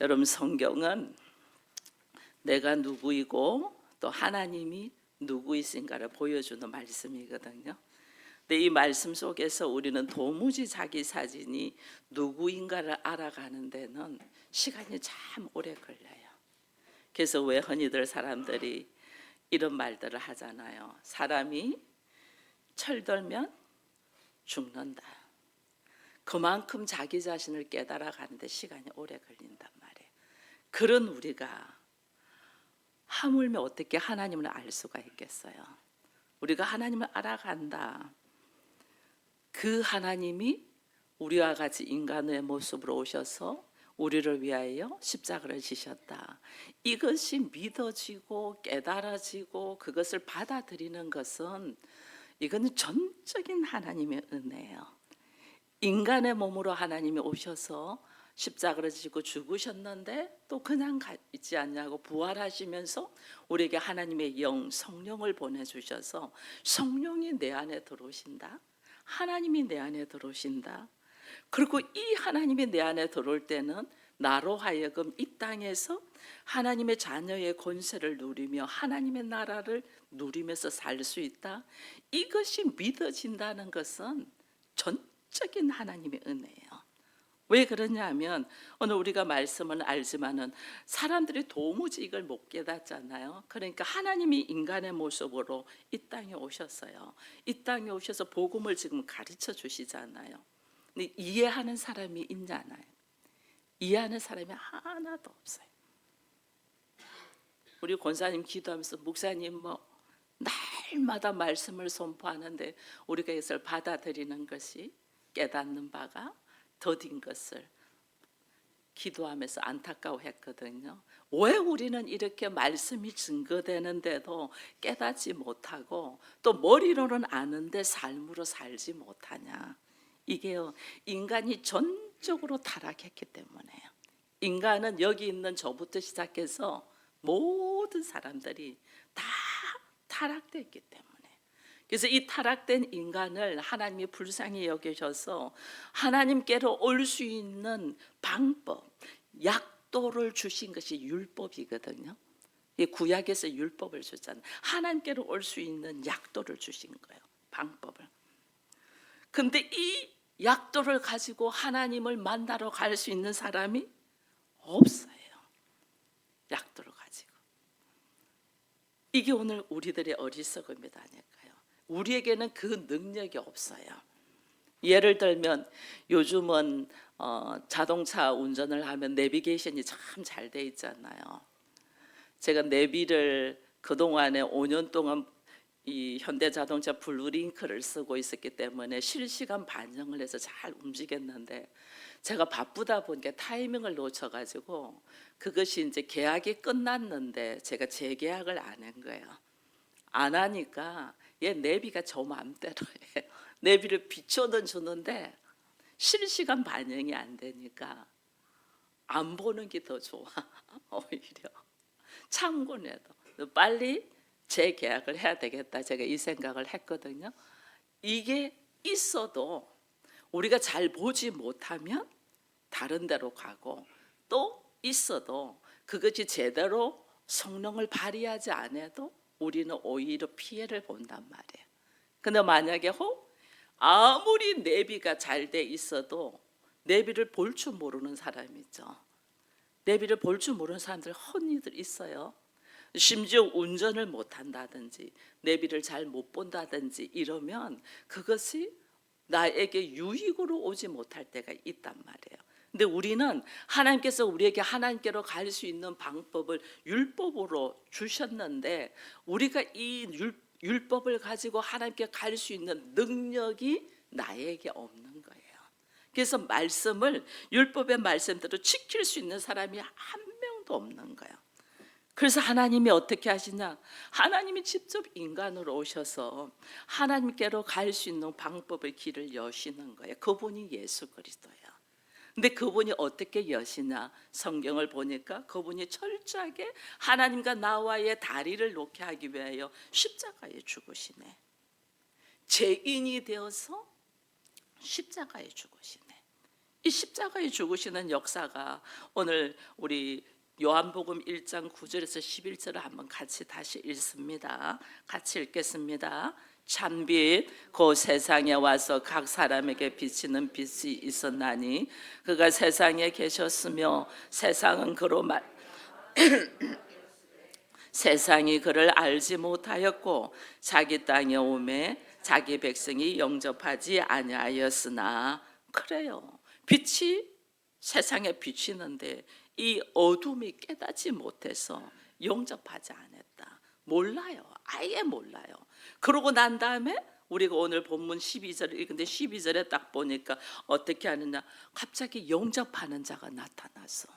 여러분, 성경은 내가 누구이고 또 하나님이 누구이신가를 보여주는 말씀이거든요. 근데 이 말씀 속에서 우리는 도무지 자기 자신이 누구인가를 알아가는 데는 시간이 참 오래 걸려요. 그래서 왜 흔히들 사람들이 이런 말들을 하잖아요. 사람이 철들면 죽는다. 그만큼 자기 자신을 깨달아 가는데 시간이 오래 걸린단 말이에요. 그런 우리가 하물며 어떻게 하나님을 알 수가 있겠어요? 우리가 하나님을 알아간다. 그 하나님이 우리와 같이 인간의 모습으로 오셔서 우리를 위하여 십자가를 지셨다. 이것이 믿어지고 깨달아지고 그것을 받아들이는 것은 이거는 전적인 하나님의 은혜예요. 인간의 몸으로 하나님이 오셔서 십자가를 지고 죽으셨는데 또 그냥 있지 않냐고 부활하시면서 우리에게 하나님의 영 성령을 보내주셔서 성령이 내 안에 들어오신다. 하나님이 내 안에 들어오신다. 그리고 이 하나님이 내 안에 들어올 때는 나로 하여금 이 땅에서 하나님의 자녀의 권세를 누리며 하나님의 나라를 누리면서 살 수 있다. 이것이 믿어진다는 것은 전적인 하나님의 은혜예요. 왜 그러냐면 오늘 우리가 말씀은 알지만은 사람들이 도무지 이걸 못 깨닫잖아요. 그러니까 하나님이 인간의 모습으로 이 땅에 오셨어요. 이 땅에 오셔서 복음을 지금 가르쳐 주시잖아요. 근데 이해하는 사람이 있잖아요. 이해하는 사람이 하나도 없어요. 우리 권사님 기도하면서 목사님 날마다 말씀을 선포하는데 우리가 이것을 받아들이는 것이 깨닫는 바가 더딘 것을 기도하면서 안타까워했거든요. 왜 우리는 이렇게 말씀이 증거되는데도 깨닫지 못하고 또 머리로는 아는데 삶으로 살지 못하냐. 이게요, 인간이 전적으로 타락했기 때문에요. 인간은 여기 있는 저부터 시작해서 모든 사람들이 다 타락됐기 때문에, 그래서 이 타락된 인간을 하나님이 불쌍히 여기셔서 하나님께로 올 수 있는 방법, 약도를 주신 것이 율법이거든요. 이 구약에서 율법을 줬잖아요. 하나님께로 올 수 있는 약도를 주신 거예요. 방법을. 근데 이 약도를 가지고 하나님을 만나러 갈 수 있는 사람이 없어요. 약도를 가지고. 이게 오늘 우리들의 어리석음이다니까요. 우리에게는 그 능력이 없어요. 예를 들면 요즘은 자동차 운전을 하면 내비게이션이 참 잘 돼 있잖아요. 제가 내비를 그동안에 5년 동안 이 현대자동차 블루링크를 쓰고 있었기 때문에 실시간 반영을 해서 잘 움직였는데 제가 바쁘다 보니까 타이밍을 놓쳐가지고 그것이 이제 계약이 끝났는데 제가 재계약을 안 한 거예요. 안 하니까 얘 내비가 저 마음대로 해. 내비를 비춰는 주는데 실시간 반영이 안 되니까 안 보는 게 더 좋아. 오히려 참고해도 빨리 재계약을 해야 되겠다. 제가 이 생각을 했거든요. 이게 있어도 우리가 잘 보지 못하면 다른 데로 가고, 또 있어도 그것이 제대로 성능을 발휘하지 않아도 우리는 오히려 피해를 본단 말이에요. 근데 만약에 아무리 내비가 잘 돼 있어도 내비를 볼 줄 모르는 사람이 있죠. 내비를 볼 줄 모르는 사람들 흔히들 있어요. 심지어 운전을 못한다든지 내비를 잘 못 본다든지 이러면 그것이 나에게 유익으로 오지 못할 때가 있단 말이에요. 근데 우리는 하나님께서 우리에게 하나님께로 갈 수 있는 방법을 율법으로 주셨는데 우리가 이 율법을 가지고 하나님께 갈 수 있는 능력이 나에게 없는 거예요. 그래서 말씀을, 율법의 말씀대로 지킬 수 있는 사람이 한 명도 없는 거예요. 그래서 하나님이 어떻게 하시냐? 하나님이 직접 인간으로 오셔서 하나님께로 갈 수 있는 방법의 길을 여시는 거예요. 그분이 예수 그리스도예요. 근데 그분이 어떻게 여시냐? 성경을 보니까 그분이 철저하게 하나님과 나와의 다리를 놓게 하기 위하여 십자가에 죽으시네. 죄인이 되어서 십자가에 죽으시네. 이 십자가에 죽으시는 역사가 오늘 우리 요한복음 1장 9절에서 11절을 한번 같이 다시 읽습니다. 같이 읽겠습니다. 참빛 그 세상에 와서 각 사람에게 비치는 빛이 있었나니 그가 세상에 계셨으며 세상은 그로 세상이 그를 알지 못하였고 자기 땅에 오매 자기 백성이 영접하지 아니하였으나. 그래요. 빛이 세상에 비치는데 이 어둠이 깨닫지 못해서 영접하지 않았다. 몰라요. 아예 몰라요. 그러고 난 다음에 우리가 오늘 본문 12절을 읽는데 12절에 딱 보니까 어떻게 하느냐, 갑자기 영접하는 자가 나타나서,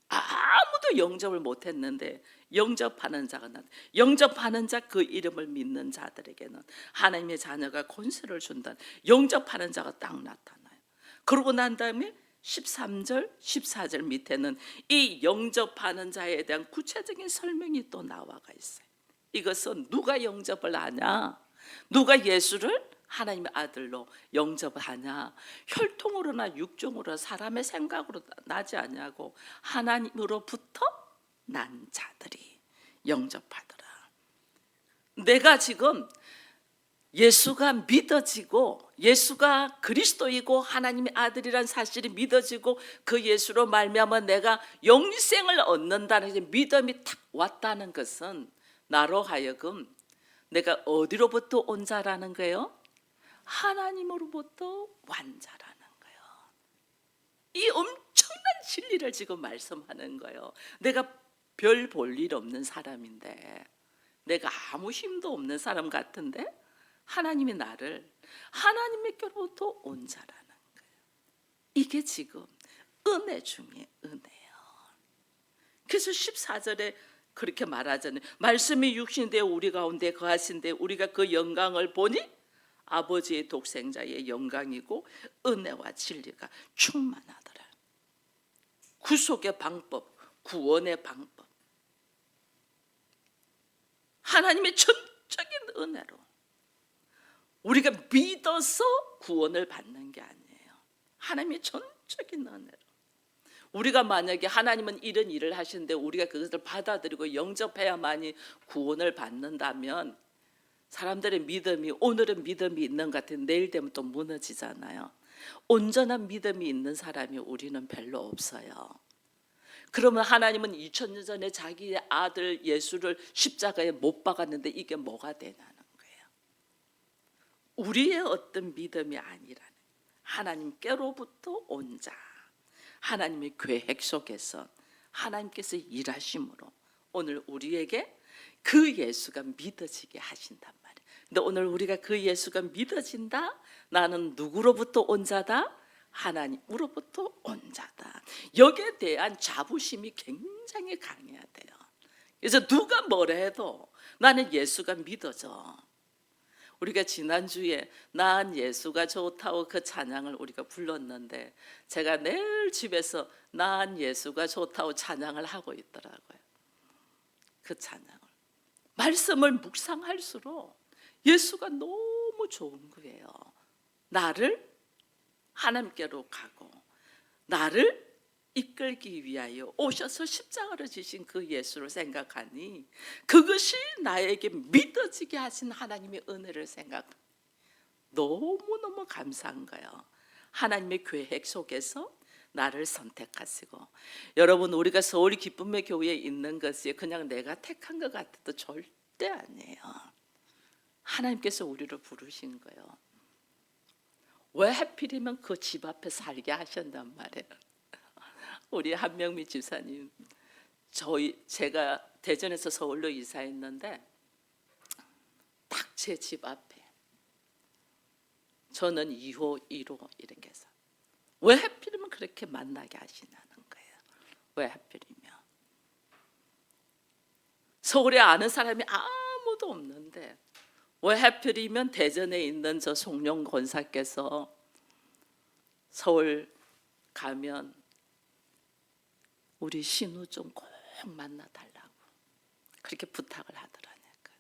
아무도 영접을 못했는데 영접하는 자가 영접하는 자, 그 이름을 믿는 자들에게는 하나님의 자녀가 권세를 준다. 영접하는 자가 딱 나타나요. 그러고 난 다음에 13절 14절 밑에는 이 영접하는 자에 대한 구체적인 설명이 또 나와가 있어요. 이것은 누가 영접을 하냐, 누가 예수를 하나님의 아들로 영접하냐, 혈통으로나 육종으로 사람의 생각으로 나지 않냐고 하나님으로부터 난 자들이 영접하더라. 내가 지금 예수가 믿어지고 예수가 그리스도이고 하나님의 아들이란 사실이 믿어지고 그 예수로 말미암아 내가 영생을 얻는다는 믿음이 탁 왔다는 것은 나로 하여금 내가 어디로부터 온 자라는 거예요? 하나님으로부터 완 자라는 거예요. 이 엄청난 진리를 지금 말씀하는 거예요. 내가 별 볼 일 없는 사람인데, 내가 아무 힘도 없는 사람 같은데 하나님이 나를 하나님께로부터 온 자라는 거예요. 이게 지금 은혜 중에 은혜예요. 그래서 14절에 그렇게 말하잖아요. 말씀이 육신되어 우리 가운데 거하신데 우리가 그 영광을 보니 아버지의 독생자의 영광이고 은혜와 진리가 충만하더라. 구속의 방법, 구원의 방법, 하나님의 전적인 은혜로 우리가 믿어서 구원을 받는 게 아니에요. 하나님의 전적인 은혜로. 우리가 만약에 하나님은 이런 일을 하시는데 우리가 그것을 받아들이고 영접해야만이 구원을 받는다면 사람들의 믿음이, 오늘은 믿음이 있는 것 같은데 내일 되면 또 무너지잖아요. 온전한 믿음이 있는 사람이 우리는 별로 없어요. 그러면 하나님은 2000년 전에 자기의 아들 예수를 십자가에 못 박았는데 이게 뭐가 되냐는 거예요. 우리의 어떤 믿음이 아니라는, 하나님께로부터 온 자, 하나님의 계획 속에서 하나님께서 일하심으로 오늘 우리에게 그 예수가 믿어지게 하신단 말이에요. 근데 오늘 우리가 그 예수가 믿어진다, 나는 누구로부터 온 자다? 하나님으로부터 온 자다. 여기에 대한 자부심이 굉장히 강해야 돼요. 그래서 누가 뭐라 해도 나는 예수가 믿어져. 우리가 지난주에 난 예수가 좋다고 그 찬양을 우리가 불렀는데 제가 늘 집에서 난 예수가 좋다고 찬양을 하고 있더라고요. 그 찬양을 말씀을 묵상할수록 예수가 너무 좋은 거예요. 나를 하나님께로 가고 나를 이끌기 위하여 오셔서 십자가를 지신 그 예수를 생각하니 그것이 나에게 믿어지게 하신 하나님의 은혜를 생각하니 너무너무 감사한 거예요. 하나님의 계획 속에서 나를 선택하시고, 여러분 우리가 서울 기쁨의 교회에 있는 것이 그냥 내가 택한 것 같아도 절대 아니에요. 하나님께서 우리를 부르신 거예요. 왜 하필이면 그 집 앞에 살게 하셨단 말이에요. 우리 한명미 집사님, 제가 대전에서 서울로 이사했는데 딱 제 집 앞에, 저는 2호 1호 이렇게 해서 왜 하필이면 그렇게 만나게 하시냐는 거예요. 왜 하필이면 서울에 아는 사람이 아무도 없는데 왜 하필이면 대전에 있는 저 송룡 권사께서 서울 가면 우리 신우 좀 꼭 만나달라고 그렇게 부탁을 하더라니까요.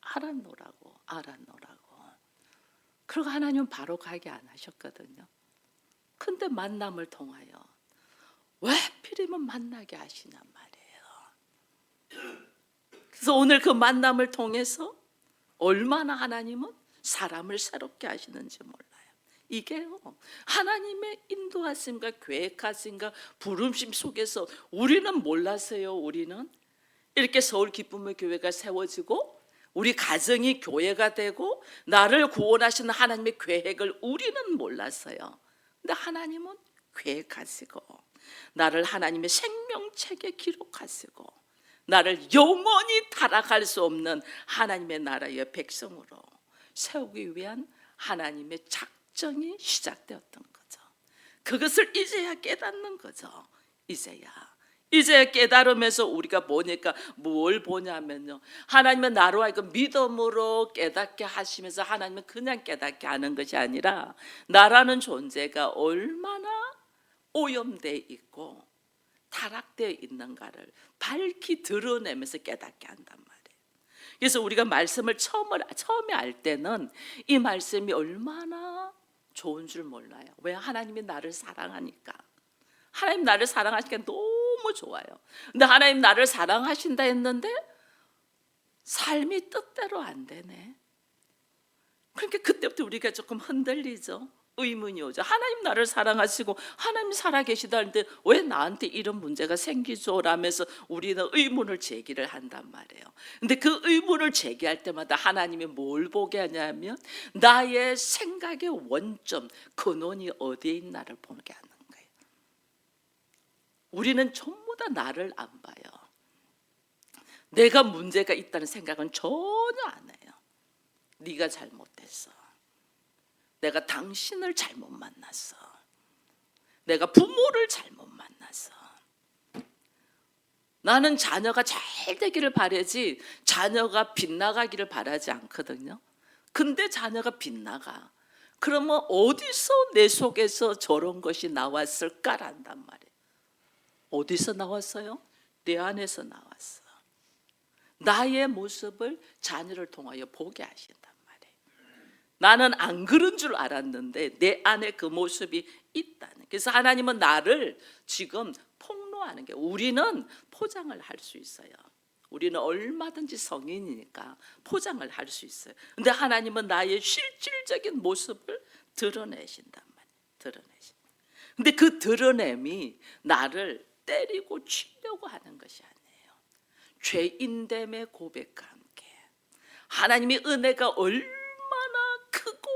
알아놓으라고. 그리고 하나님은 바로 가게 안 하셨거든요. 근데 만남을 통하여 왜 하필이면 만나게 하시냔 말이에요. 그래서 오늘 그 만남을 통해서 얼마나 하나님은 사람을 새롭게 하시는지 몰라요. 이게요, 하나님의 인도하심과 계획하심과 부름심 속에서 우리는 몰랐어요. 우리는 이렇게 서울 기쁨의 교회가 세워지고 우리 가정이 교회가 되고 나를 구원하시는 하나님의 계획을 우리는 몰랐어요. 근데 하나님은 계획하시고 나를 하나님의 생명책에 기록하시고 나를 영원히 타락할 수 없는 하나님의 나라의 백성으로 세우기 위한 하나님의 작정이 시작되었던 거죠. 그것을 이제야 깨닫는 거죠. 이제야 깨달으면서 우리가 보니까 뭘 보냐면요, 하나님은 나로 하여금 믿음으로 깨닫게 하시면서 하나님은 그냥 깨닫게 하는 것이 아니라 나라는 존재가 얼마나 오염되어 있고 타락되어 있는가를 밝히 드러내면서 깨닫게 한단 말이에요. 그래서 우리가 말씀을 처음에 알 때는 이 말씀이 얼마나 좋은 줄 몰라요. 왜? 하나님이 나를 사랑하니까. 하나님 나를 사랑하시니까 너무 좋아요. 근데 하나님 나를 사랑하신다 했는데 삶이 뜻대로 안 되네. 그러니까 그때부터 우리가 조금 흔들리죠. 의문이 오죠. 하나님 나를 사랑하시고 하나님 살아계시다는데 왜 나한테 이런 문제가 생기죠? 라면서 우리는 의문을 제기를 한단 말이에요. 근데 그 의문을 제기할 때마다 하나님이 뭘 보게 하냐면 나의 생각의 원점, 근원이 어디에 있나를 보게 하는 거예요. 우리는 전부 다 나를 안 봐요. 내가 문제가 있다는 생각은 전혀 안 해요. 네가 잘못됐어. 내가 당신을 잘못 만났어. 내가 부모를 잘못 만났어. 나는 자녀가 잘 되기를 바라지 자녀가 빗나가기를 바라지 않거든요. 근데 자녀가 빗나가. 그러면 어디서 내 속에서 저런 것이 나왔을까란단 말이에요. 어디서 나왔어요? 내 안에서 나왔어. 나의 모습을 자녀를 통하여 보게 하신단 말이에요. 나는 안 그런 줄 알았는데 내 안에 그 모습이 있다는. 그래서 하나님은 나를 지금 폭로하는 게, 우리는 포장을 할 수 있어요. 우리는 얼마든지 성인이니까 포장을 할 수 있어요. 근데 하나님은 나의 실질적인 모습을 드러내신단 말이에요. 근데 그 드러냄이 나를 때리고 치려고 하는 것이 아니에요. 죄인됨의 고백과 함께 하나님의 은혜가 얼마나 크고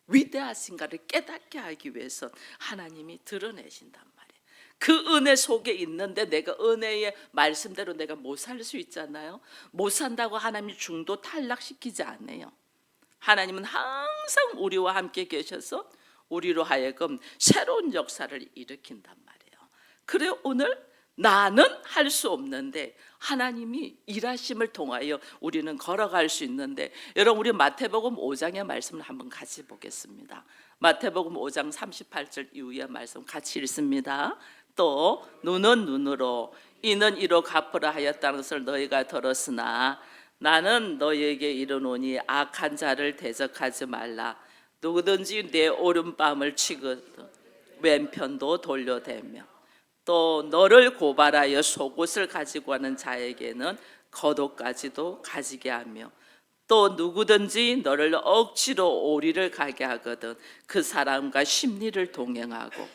위대하신가를 깨닫게 하기 위해서 하나님이 드러내신단 말이에요. 그 은혜 속에 있는데 내가 은혜의 말씀대로 내가 못 살 수 있잖아요. 못 산다고 하나님이 중도 탈락시키지 않아요. 하나님은 항상 우리와 함께 계셔서 우리로 하여금 새로운 역사를 일으킨단 말이에요. 그래 오늘 나는 할 수 없는데 하나님이 일하심을 통하여 우리는 걸어갈 수 있는데, 여러분 우리 마태복음 5장의 말씀을 한번 같이 보겠습니다. 마태복음 5장 38절 이후의 말씀 같이 읽습니다. 또 눈은 눈으로 이는 이로 갚으라 하였다는 것을 너희가 들었으나 나는 너희에게 이르노니 악한 자를 대적하지 말라. 누구든지 내 오른뺨을 치거든 왼편도 돌려대며 또 너를 고발하여 속옷을 가지고 하는 자에게는 겉옷까지도 가지게 하며 또 누구든지 너를 억지로 오리를 가게 하거든 그 사람과 심리를 동행하고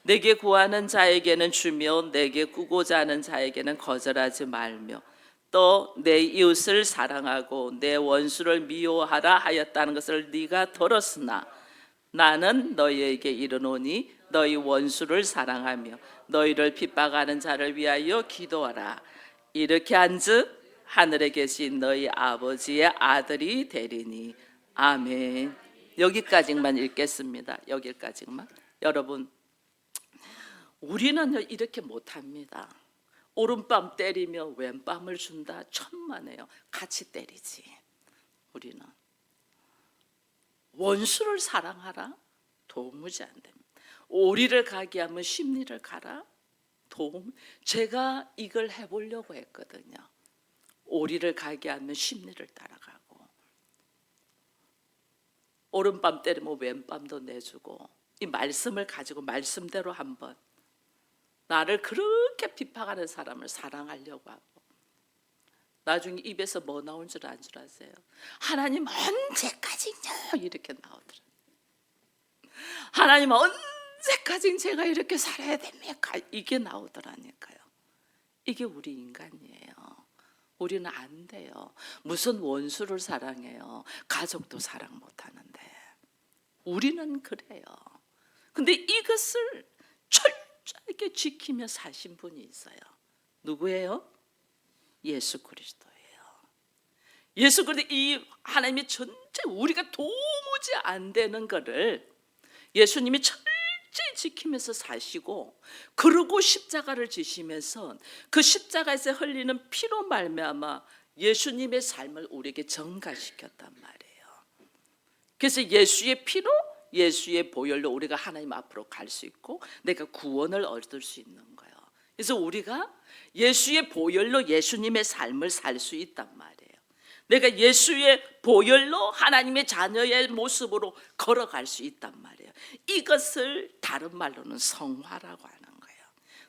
내게 구하는 자에게는 주며 내게 꾸고자 하는 자에게는 거절하지 말며 또 내 이웃을 사랑하고 내 원수를 미워하라 하였다는 것을 네가 들었으나 나는 너희에게 이르노니 너희 원수를 사랑하며 너희를 핍박하는 자를 위하여 기도하라. 이렇게 한즉 하늘에 계신 너희 아버지의 아들이 되리니. 아멘. 여기까지만 읽겠습니다. 여기까지만. 여러분 우리는 이렇게 못합니다. 오른밤 때리며 왼밤을 준다. 천만에요. 같이 때리지. 우리는 원수를 사랑하라. 도무지 안 됩니다. 오리를 가게 하면 심리를 가라. 제가 이걸 해보려고 했거든요. 오리를 가게 하면 심리를 따라가고 오른밤 때리면 왼밤도 내주고 이 말씀을 가지고 말씀대로 한번 나를 그렇게 비판하는 사람을 사랑하려고 하고, 나중에 입에서 뭐 나온 줄 아세요? 하나님 언제까지냐 이렇게 나오더라. 하나님 언제까지 제가 이렇게 살아야 됩니까? 이게 나오더라니까요. 이게 우리 인간이에요. 우리는 안 돼요. 무슨 원수를 사랑해요? 가족도 사랑 못하는데. 우리는 그래요. 근데 이것을 철저하게 지키며 사신 분이 있어요. 누구예요? 예수 그리스도예요. 예수 그리스도, 이 하나님의 전체 우리가 도무지 안 되는 거를 예수님이 철저히 지키면서 사시고, 그러고 십자가를 지시면서 그 십자가에서 흘리는 피로 말미암아 예수님의 삶을 우리에게 전가시켰단 말이에요. 그래서 예수의 피로, 예수의 보혈로 우리가 하나님 앞으로 갈 수 있고 내가 구원을 얻을 수 있는 거예요. 그래서 우리가 예수의 보혈로 예수님의 삶을 살 수 있단 말이에요. 내가 예수의 보혈로 하나님의 자녀의 모습으로 걸어갈 수 있단 말이에요. 이것을 다른 말로는 성화라고 하는 거예요.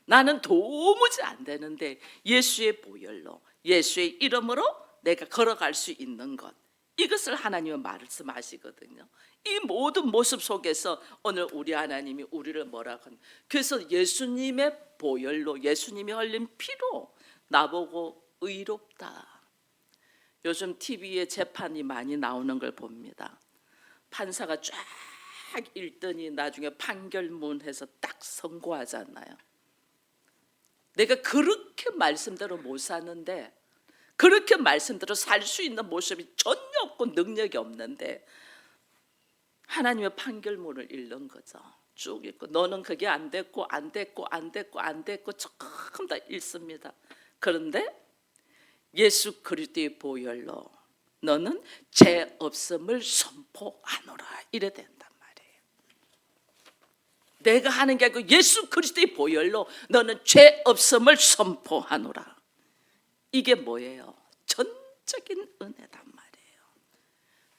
나는 도무지 안 되는데 예수의 보혈로, 예수의 이름으로 내가 걸어갈 수 있는 것, 이것을 하나님은 말씀하시거든요. 이 모든 모습 속에서 오늘 우리 하나님이 우리를 뭐라고 하는, 그래서 예수님의 보혈로, 예수님이 흘린 피로 나보고 의롭다. 요즘 TV에 재판이 많이 나오는 걸 봅니다. 판사가 쫙 읽더니 나중에 판결문해서 딱 선고하잖아요. 내가 그렇게 말씀대로 못 사는데, 그렇게 말씀대로 살 수 있는 모습이 전혀 없고 능력이 없는데 하나님의 판결문을 읽는 거죠. 쭉 읽고 너는 그게 안 됐고 안 됐고 안 됐고 안 됐고 조금 다 읽습니다. 그런데 예수 그리스도의 보혈로 너는 죄 없음을 선포하노라 이래 된단 말이에요. 내가 하는 게 아니고 예수 그리스도의 보혈로 너는 죄 없음을 선포하노라. 이게 뭐예요? 전적인 은혜단 말이에요.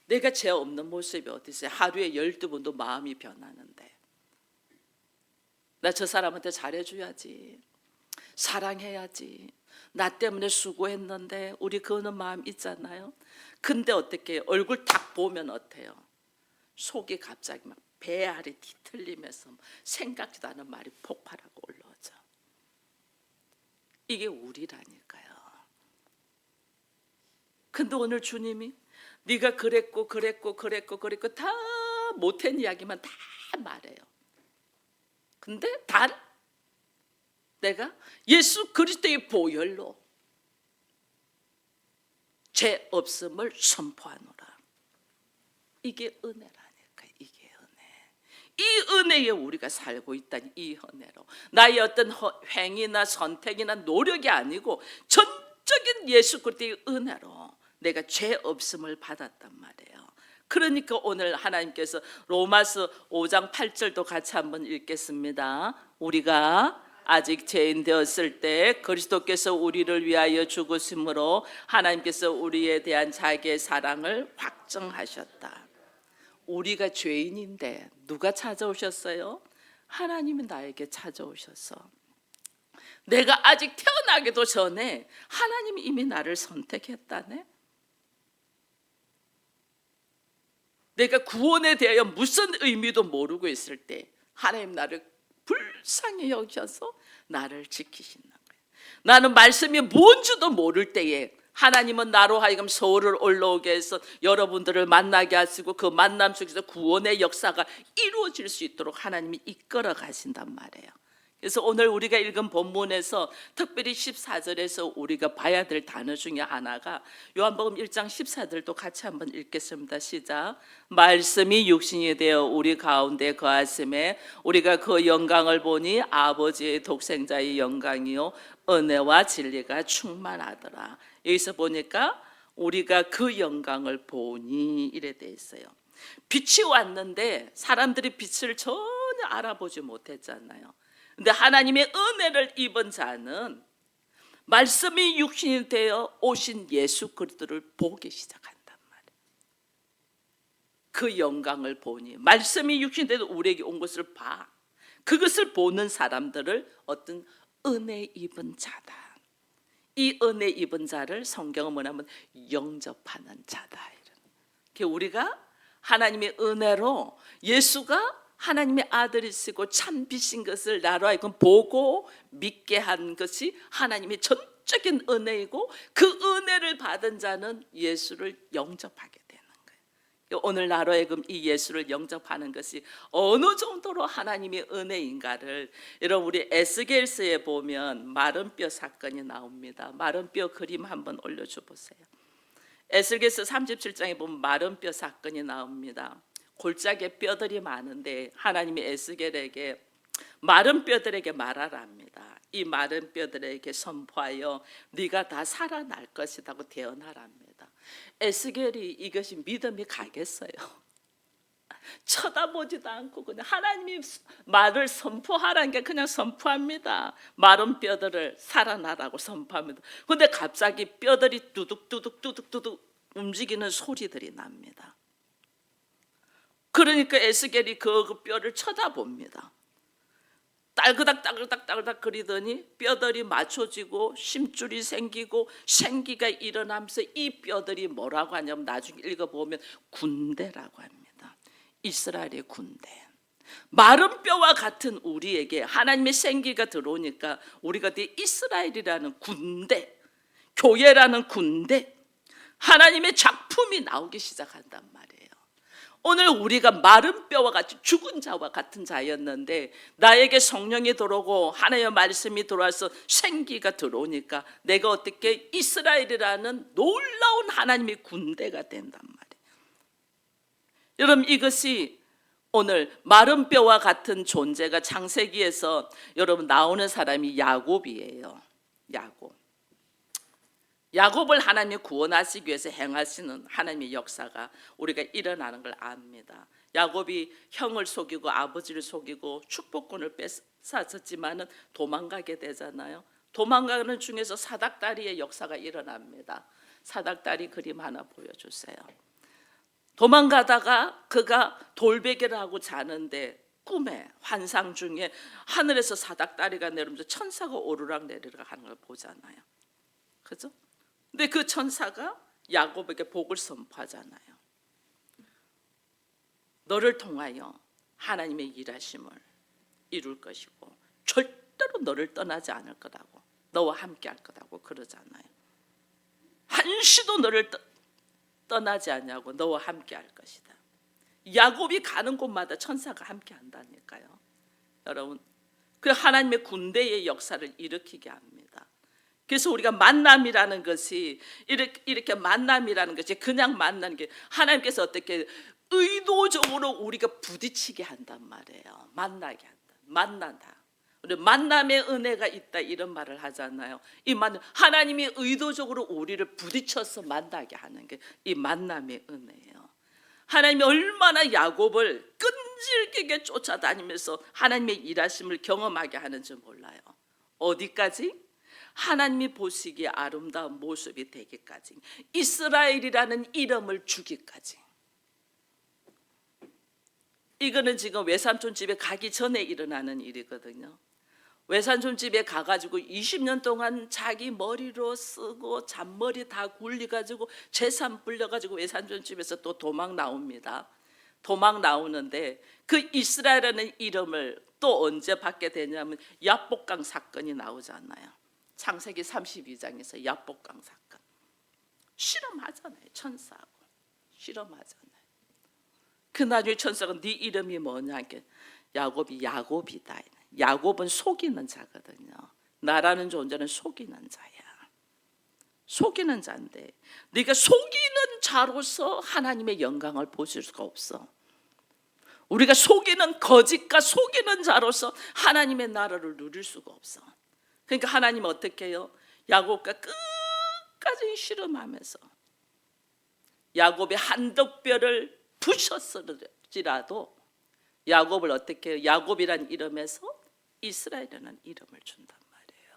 내가 죄 없는 모습이 어디 있어요? 하루에 12번도 마음이 변하는데 나 저 사람한테 잘해줘야지, 사랑해야지, 나 때문에 수고했는데, 우리 그러는 마음 있잖아요. 근데 어떻게 해요? 얼굴 딱 보면 어때요? 속이 갑자기 막 배알이 뒤틀리면서 생각지도 않은 말이 폭발하고 올라오죠. 이게 우리라니까요. 근데 오늘 주님이 네가 그랬고 다 못한 이야기만 다 말해요. 근데 단 내가 예수 그리스도의 보혈로 죄 없음을 선포하노라. 이게 은혜라니까. 이게 은혜. 이 은혜에 우리가 살고 있다니. 이 은혜로 나의 어떤 행위나 선택이나 노력이 아니고 전적인 예수 그리스도의 은혜로 내가 죄 없음을 받았단 말이에요. 그러니까 오늘 하나님께서 로마서 5장 8절도 같이 한번 읽겠습니다. 우리가 아직 죄인 되었을 때 그리스도께서 우리를 위하여 죽으심으로 하나님께서 우리에 대한 자기의 사랑을 확증하셨다. 우리가 죄인인데 누가 찾아오셨어요? 하나님이 나에게 찾아오셔서, 내가 아직 태어나기도 전에 하나님이 이미 나를 선택했다네. 내가 구원에 대하여 무슨 의미도 모르고 있을 때 하나님 나를 불쌍히 여기셔서 나를 지키신다는 거예요. 나는 말씀이 뭔지도 모를 때에 하나님은 나로 하여금 서울을 올라오게 해서 여러분들을 만나게 하시고 그 만남 속에서 구원의 역사가 이루어질 수 있도록 하나님이 이끌어 가신단 말이에요. 그래서 오늘 우리가 읽은 본문에서 특별히 14절에서 우리가 봐야 될 단어 중에 하나가 요한복음 1장 14절도 같이 한번 읽겠습니다. 시작. 말씀이 육신이 되어 우리 가운데 거하심에 우리가 그 영광을 보니 아버지의 독생자의 영광이요 은혜와 진리가 충만하더라. 여기서 보니까 우리가 그 영광을 보니 이래 돼 있어요. 빛이 왔는데 사람들이 빛을 전혀 알아보지 못했잖아요. 근데 하나님의 은혜를 입은 자는 말씀이 육신이 되어 오신 예수 그리스도를 보기 시작한단 말이에요. 그 영광을 보니, 말씀이 육신되도 우리에게 온 것을 봐. 그것을 보는 사람들을 어떤 은혜 입은 자다. 이 은혜 입은 자를 성경은 뭐냐면 영접하는 자다. 우리가 하나님의 은혜로 예수가 하나님의 아들이시고 참 빛인 것을 나로 하여금 보고 믿게 한 것이 하나님의 전적인 은혜이고, 그 은혜를 받은 자는 예수를 영접하게 되는 거예요. 오늘 나로 하여금 이 예수를 영접하는 것이 어느 정도로 하나님의 은혜인가를, 여러분 우리 에스겔서에 보면 마른 뼈 사건이 나옵니다. 마른 뼈 그림 한번 올려줘 보세요. 에스겔서 37장에 보면 마른 뼈 사건이 나옵니다. 골짜기에 뼈들이 많은데 하나님이 에스겔에게 마른 뼈들에게 말하랍니다. 이 마른 뼈들에게 선포하여 네가 다 살아날 것이라고 대언하랍니다. 에스겔이 이것이 믿음이 가겠어요? 쳐다보지도 않고 그냥 하나님이 말을 선포하라는 게 그냥 선포합니다. 마른 뼈들을 살아나라고 선포합니다. 그런데 갑자기 뼈들이 두둑두둑 움직이는 소리들이 납니다. 그러니까 에스겔이 그 뼈를 쳐다봅니다. 딸그닥 거리더니 뼈들이 맞춰지고 심줄이 생기고 생기가 일어나면서 이 뼈들이 뭐라고 하냐면 나중에 읽어보면 군대라고 합니다. 이스라엘의 군대. 마른 뼈와 같은 우리에게 하나님의 생기가 들어오니까 우리가 이스라엘이라는 군대, 교회라는 군대, 하나님의 작품이 나오기 시작한단 말이에요. 오늘 우리가 마른 뼈와 같이 죽은 자와 같은 자였는데 나에게 성령이 들어오고 하나님의 말씀이 들어와서 생기가 들어오니까 내가 어떻게 이스라엘이라는 놀라운 하나님의 군대가 된단 말이에요. 여러분 이것이 오늘 마른 뼈와 같은 존재가 창세기에서 여러분 나오는 사람이 야곱이에요. 야곱을 하나님이 구원하시기 위해서 행하시는 하나님의 역사가 우리가 일어나는 걸 압니다. 야곱이 형을 속이고 아버지를 속이고 축복권을 뺏었지만은 도망가게 되잖아요. 도망가는 중에서 사닥다리의 역사가 일어납니다. 사닥다리 그림 하나 보여주세요. 도망가다가 그가 돌베개를 하고 자는데 꿈에 환상 중에 하늘에서 사닥다리가 내려오면서 천사가 오르락 내리락 하는 걸 보잖아요. 그죠? 근데 그 천사가 야곱에게 복을 선포하잖아요. 너를 통하여 하나님의 일하심을 이룰 것이고 절대로 너를 떠나지 않을 거라고, 너와 함께 할 거라고 그러잖아요. 한시도 너를 떠나지 않냐고, 너와 함께 할 것이다. 야곱이 가는 곳마다 천사가 함께 한다니까요. 여러분, 그 하나님의 군대의 역사를 일으키게 합니다. 그래서 우리가 만남이라는 것이 이렇게 만남이라는 것이 그냥 만나는 게 하나님께서 어떻게 의도적으로 우리가 부딪히게 한단 말이에요. 만나게 한다. 만난다. 우리 만남의 은혜가 있다 이런 말을 하잖아요. 이 하나님이 의도적으로 우리를 부딪혀서 만나게 하는 게 이 만남의 은혜예요. 하나님이 얼마나 야곱을 끈질기게 쫓아다니면서 하나님의 일하심을 경험하게 하는지 몰라요. 어디까지? 하나님이 보시기에 아름다운 모습이 되기까지, 이스라엘이라는 이름을 주기까지. 이거는 지금 외삼촌 집에 가기 전에 일어나는 일이거든요. 외삼촌 집에 가가지고 20년 동안 자기 머리로 쓰고 잔머리 다 굴려가지고 재산 불려가지고 외삼촌 집에서 또 도망 나옵니다. 도망 나오는데 그 이스라엘이라는 이름을 또 언제 받게 되냐면 야복강 사건이 나오잖아요. 창세기 32장에서 야복강 사건. 실험하잖아요. 천사하고 실험하잖아요. 그 나중에 천사가 네 이름이 뭐냐? 야곱이 야곱이다. 야곱은 속이는 자거든요. 나라는 존재는 속이는 자야. 속이는 자인데 네가 속이는 자로서 하나님의 영광을 보실 수가 없어. 우리가 속이는 거짓과 속이는 자로서 하나님의 나라를 누릴 수가 없어. 그러니까 하나님은 어떻게 해요? 야곱과 끝까지 실험하면서 야곱의 한덕뼈를 부셨을지라도 야곱을 어떻게 해요? 야곱이란 이름에서 이스라엘이라는 이름을 준단 말이에요.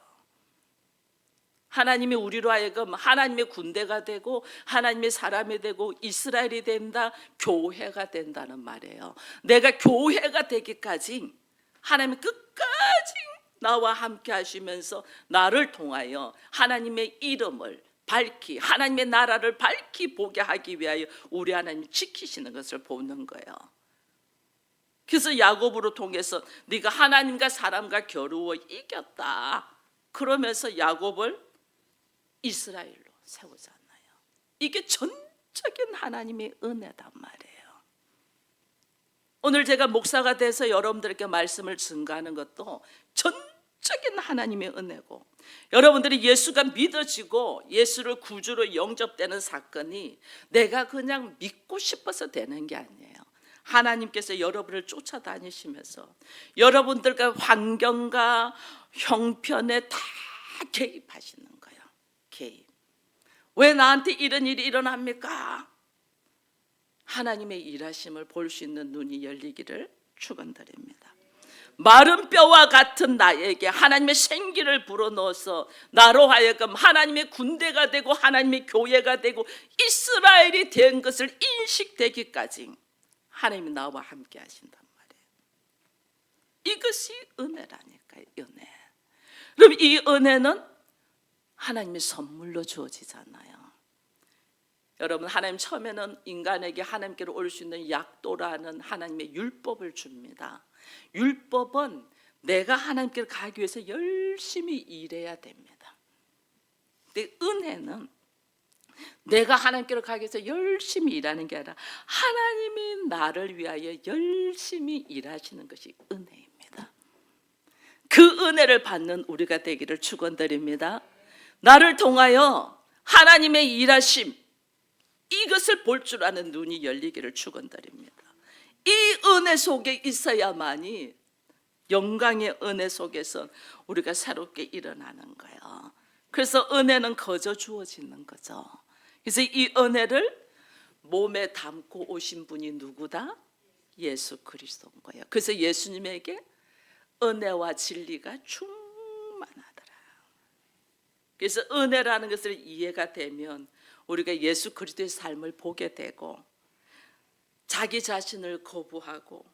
하나님이 우리로 하여금 하나님의 군대가 되고 하나님의 사람이 되고 이스라엘이 된다, 교회가 된다는 말이에요. 내가 교회가 되기까지 하나님이 끝까지 나와 함께 하시면서 나를 통하여 하나님의 이름을 밝히, 하나님의 나라를 밝히 보게 하기 위하여 우리 하나님 지키시는 것을 보는 거예요. 그래서 야곱으로 통해서 네가 하나님과 사람과 겨루어 이겼다, 그러면서 야곱을 이스라엘로 세우잖아요. 이게 전적인 하나님의 은혜단 말이에요. 오늘 제가 목사가 돼서 여러분들에게 말씀을 증거하는 것도 전적인 하나님의 은혜고, 여러분들이 예수가 믿어지고 예수를 구주로 영접되는 사건이 내가 그냥 믿고 싶어서 되는 게 아니에요. 하나님께서 여러분을 쫓아다니시면서 여러분들과 환경과 형편에 다 개입하시는 거예요. 개입. 왜 나한테 이런 일이 일어납니까? 하나님의 일하심을 볼 수 있는 눈이 열리기를 축원드립니다. 마른 뼈와 같은 나에게 하나님의 생기를 불어넣어서 나로 하여금 하나님의 군대가 되고 하나님의 교회가 되고 이스라엘이 된 것을 인식되기까지 하나님이 나와 함께 하신단 말이에요. 이것이 은혜라니까요. 은혜. 그럼 이 은혜는 하나님의 선물로 주어지잖아요. 여러분, 하나님 처음에는 인간에게 하나님께로 올 수 있는 약도라는 하나님의 율법을 줍니다. 율법은 내가 하나님께로 가기 위해서 열심히 일해야 됩니다. 근데 은혜는 내가 하나님께로 가기 위해서 열심히 일하는 게 아니라 하나님이 나를 위하여 열심히 일하시는 것이 은혜입니다. 그 은혜를 받는 우리가 되기를 축원드립니다. 나를 통하여 하나님의 일하심, 이것을 볼 줄 아는 눈이 열리기를 축원드립니다. 이 은혜 속에 있어야만이, 영광의 은혜 속에서 우리가 새롭게 일어나는 거예요. 그래서 은혜는 거저 주어지는 거죠. 그래서 이 은혜를 몸에 담고 오신 분이 누구다? 예수 그리스도인 거예요. 그래서 예수님에게 은혜와 진리가 충만하더라. 그래서 은혜라는 것을 이해가 되면 우리가 예수 그리스도의 삶을 보게 되고, 자기 자신을 거부하고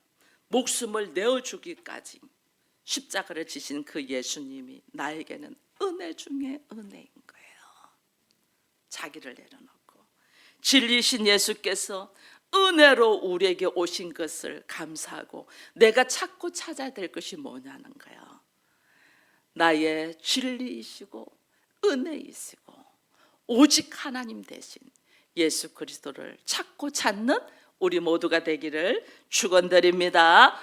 목숨을 내어주기까지 십자가를 지신 그 예수님이 나에게는 은혜 중에 은혜인 거예요. 자기를 내려놓고 진리신 예수께서 은혜로 우리에게 오신 것을 감사하고 내가 찾고 찾아야 될 것이 뭐냐는 거예요. 나의 진리이시고 은혜이시고 오직 하나님 대신 예수 그리스도를 찾고 찾는 우리 모두가 되기를 축원드립니다.